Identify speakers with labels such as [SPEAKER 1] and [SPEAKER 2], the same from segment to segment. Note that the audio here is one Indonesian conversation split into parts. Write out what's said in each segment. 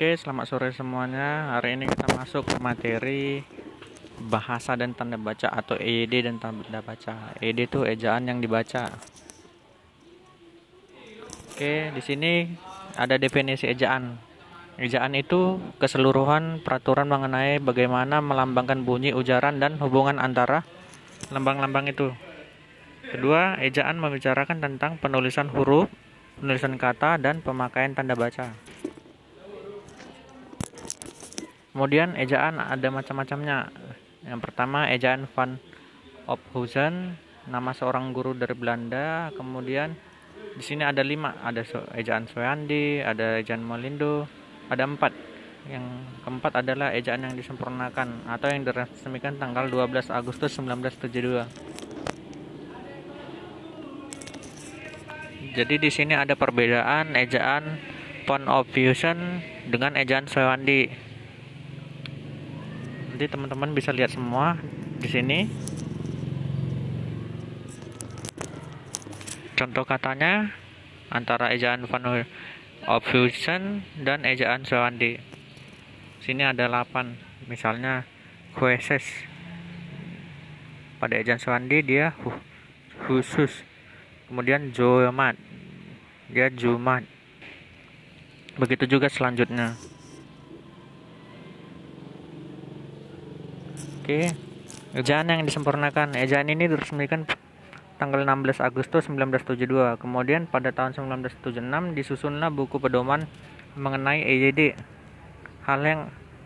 [SPEAKER 1] Oke, selamat sore semuanya. Hari ini kita masuk ke materi bahasa dan tanda baca atau EYD dan tanda baca. EYD itu ejaan yang dibaca. Oke, di sini ada definisi ejaan. Ejaan itu keseluruhan peraturan mengenai bagaimana melambangkan bunyi ujaran dan hubungan antara lambang-lambang itu. Kedua, ejaan membicarakan tentang penulisan huruf, penulisan kata, dan pemakaian tanda baca. Kemudian ejaan ada macam-macamnya. Yang pertama ejaan Van Ophuizen, nama seorang guru dari Belanda. Kemudian di sini ada 5, ada ejaan Soyandi, ada ejaan Molindo, ada 4. Yang keempat adalah ejaan yang disempurnakan atau yang diresmikan tanggal 12 Agustus 1972. Jadi di sini ada perbedaan ejaan Van Ophuizen dengan ejaan Soyandi. Nanti teman-teman bisa lihat semua di sini. Contoh katanya antara ejaan Van Ophuizen dan ejaan Soyandi. Sini ada 8. Misalnya khusus. Pada ejaan Soyandi dia khusus. Kemudian Jumat, dia Jumat. Begitu juga selanjutnya. Oke, ejaan yang disempurnakan. Ejaan ini diresmikan tanggal 16 Agustus 1972. Kemudian pada tahun 1976 disusunlah buku pedoman mengenai EYD.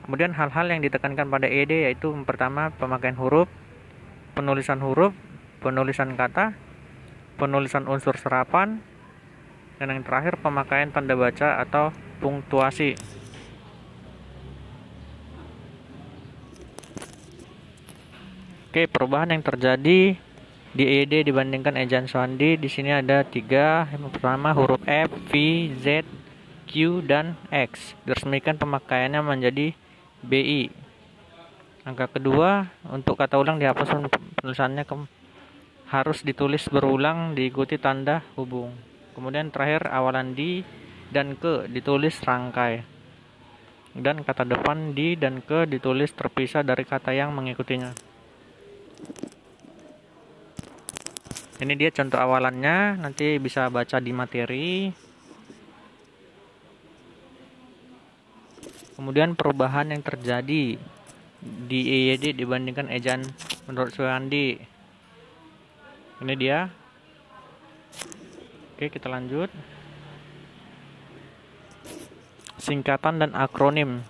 [SPEAKER 1] Kemudian hal-hal yang ditekankan pada EYD yaitu pertama pemakaian huruf, penulisan kata, penulisan unsur serapan, dan yang terakhir pemakaian tanda baca atau punktuasi. Oke, perubahan yang terjadi di EYD dibandingkan ejaan Soyandi di sini ada 3. Yang pertama huruf F, V, Z, Q, dan X diresmikan pemakaiannya menjadi BI. Angka kedua, untuk kata ulang dihapus penulisannya harus ditulis berulang diikuti tanda hubung. Kemudian terakhir awalan di dan ke ditulis rangkai. Dan kata depan di dan ke ditulis terpisah dari kata yang mengikutinya. Ini dia contoh awalannya, nanti bisa baca di materi. Kemudian perubahan yang terjadi di EYD dibandingkan ejaan menurut Soyandi. Ini dia. Oke, kita lanjut. Singkatan dan akronim.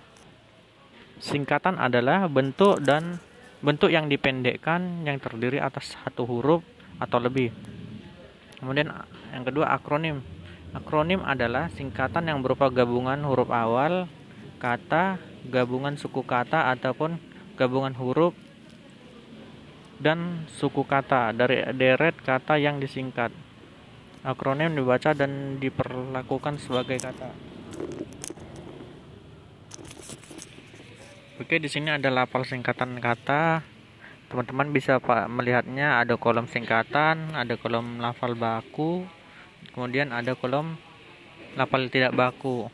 [SPEAKER 1] Singkatan adalah bentuk yang dipendekkan yang terdiri atas satu huruf atau lebih. Kemudian yang kedua akronim. Akronim adalah singkatan yang berupa gabungan huruf awal kata, gabungan suku kata ataupun gabungan huruf dan suku kata dari deret kata yang disingkat. Akronim dibaca dan diperlakukan sebagai kata. Oke, di sini ada lafal singkatan kata. Teman-teman bisa melihatnya, ada kolom singkatan, ada kolom lafal baku, kemudian ada kolom lafal tidak baku.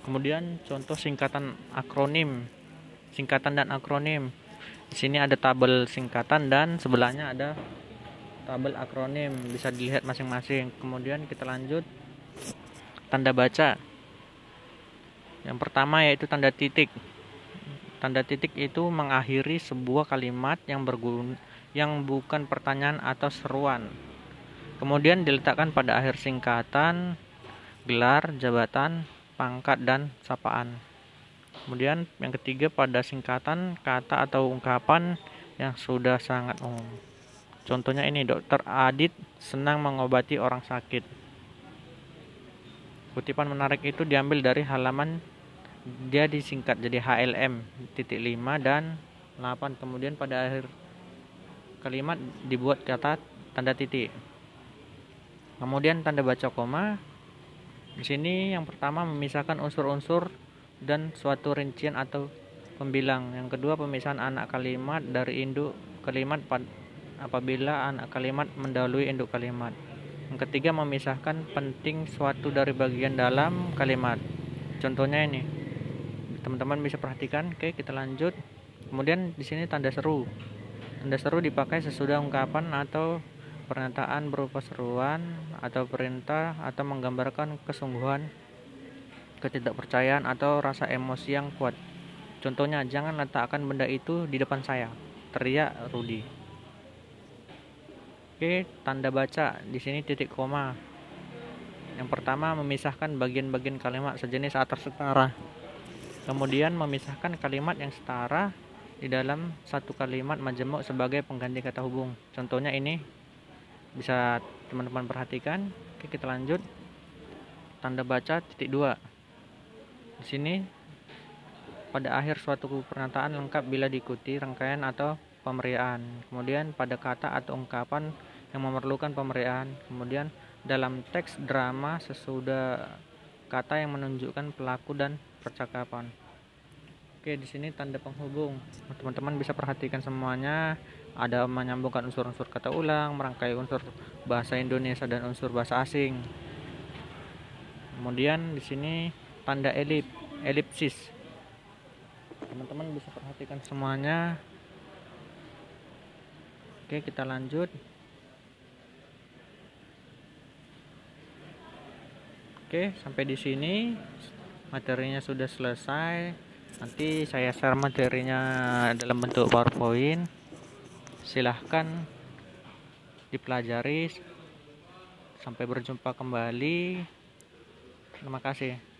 [SPEAKER 1] Kemudian contoh singkatan dan akronim. Di sini ada tabel singkatan dan sebelahnya ada tabel akronim, bisa dilihat masing-masing. Kemudian kita lanjut tanda baca. Yang pertama yaitu tanda titik. Tanda titik itu mengakhiri sebuah kalimat yang bukan pertanyaan atau seruan. Kemudian diletakkan pada akhir singkatan, gelar, jabatan, pangkat, dan sapaan. Kemudian yang ketiga pada singkatan, kata atau ungkapan yang sudah sangat umum. Contohnya ini, Dokter Adit senang mengobati orang sakit. Kutipan menarik itu diambil dari halaman, dia disingkat jadi HLM titik 5 dan 8. Kemudian pada akhir kalimat dibuat kata tanda titik. Kemudian tanda baca koma. Di sini yang pertama memisahkan unsur-unsur dan suatu rincian atau pembilang. Yang kedua pemisahan anak kalimat dari induk kalimat apabila anak kalimat mendahului induk kalimat. Yang ketiga, memisahkan penting suatu dari bagian dalam kalimat. Contohnya ini, teman-teman bisa perhatikan. Oke, kita lanjut. Kemudian di sini tanda seru. Tanda seru dipakai sesudah ungkapan atau pernyataan berupa seruan atau perintah atau menggambarkan kesungguhan, ketidakpercayaan atau rasa emosi yang kuat. Contohnya, jangan letakkan benda itu di depan saya, teriak Rudy. Oke, tanda baca di sini titik koma. Yang pertama, memisahkan bagian-bagian kalimat sejenis atau setara. Kemudian memisahkan kalimat yang setara di dalam satu kalimat majemuk sebagai pengganti kata hubung. Contohnya ini bisa teman-teman perhatikan. Oke, kita lanjut. Tanda baca titik 2. Di sini pada akhir suatu pernyataan lengkap bila diikuti rangkaian atau pemeriaan. Kemudian pada kata atau ungkapan yang memerlukan pemeriaan. Kemudian dalam teks drama sesudah kata yang menunjukkan pelaku dan percakapan. Oke, di sini tanda penghubung. Teman-teman bisa perhatikan semuanya. Ada menyambungkan unsur-unsur kata ulang, merangkai unsur bahasa Indonesia dan unsur bahasa asing. Kemudian di sini tanda elipsis. Teman-teman bisa perhatikan semuanya. Oke, kita lanjut. Oke, sampai di sini materinya sudah selesai. Nanti saya share materinya dalam bentuk PowerPoint. Silahkan dipelajari. Sampai berjumpa kembali. Terima kasih.